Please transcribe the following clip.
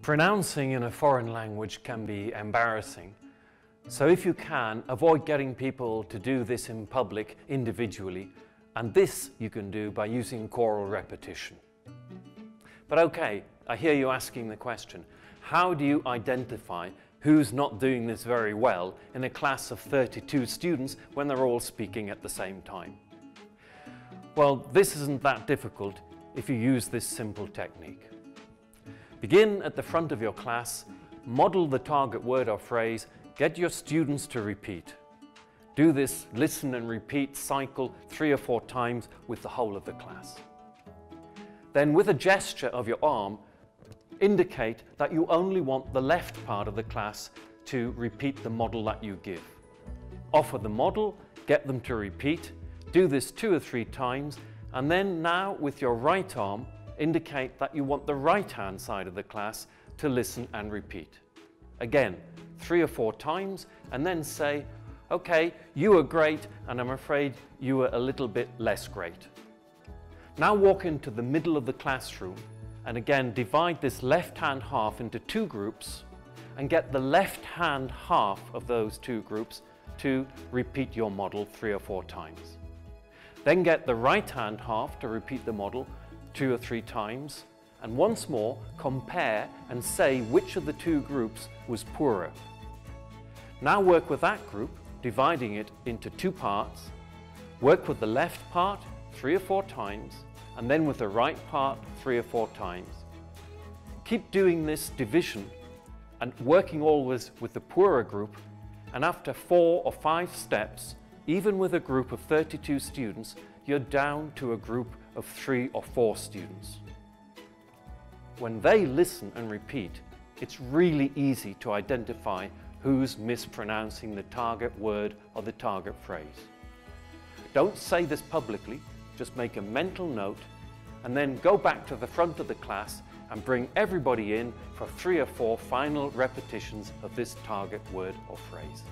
Pronouncing in a foreign language can be embarrassing, so if you can, avoid getting people to do this in public individually, and this you can do by using choral repetition. But okay, I hear you asking the question, how do you identify who's not doing this very well in a class of 32 students when they're all speaking at the same time? Well, this isn't that difficult if you use this simple technique. Begin at the front of your class, model the target word or phrase, get your students to repeat. Do this listen and repeat cycle 3 or 4 times with the whole of the class. Then with a gesture of your arm, indicate that you only want the left part of the class to repeat the model that you give. Offer the model, get them to repeat, do this 2 or 3 times, and then now with your right arm, indicate that you want the right-hand side of the class to listen and repeat. Again, 3 or 4 times, and then say, okay, you were great, and I'm afraid you were a little bit less great. Now walk into the middle of the classroom, and again divide this left-hand half into 2 groups, and get the left-hand half of those 2 groups to repeat your model 3 or 4 times. Then get the right-hand half to repeat the model 2 or 3 times, and once more compare and say which of the 2 groups was poorer. Now work with that group, dividing it into 2 parts. Work with the left part 3 or 4 times, and then with the right part 3 or 4 times. Keep doing this division and working always with the poorer group, and after 4 or 5 steps, even with a group of 32 students, you're down to a group of 3 or 4 students. When they listen and repeat, it's really easy to identify who's mispronouncing the target word or the target phrase. Don't say this publicly, just make a mental note, and then go back to the front of the class and bring everybody in for 3 or 4 final repetitions of this target word or phrase.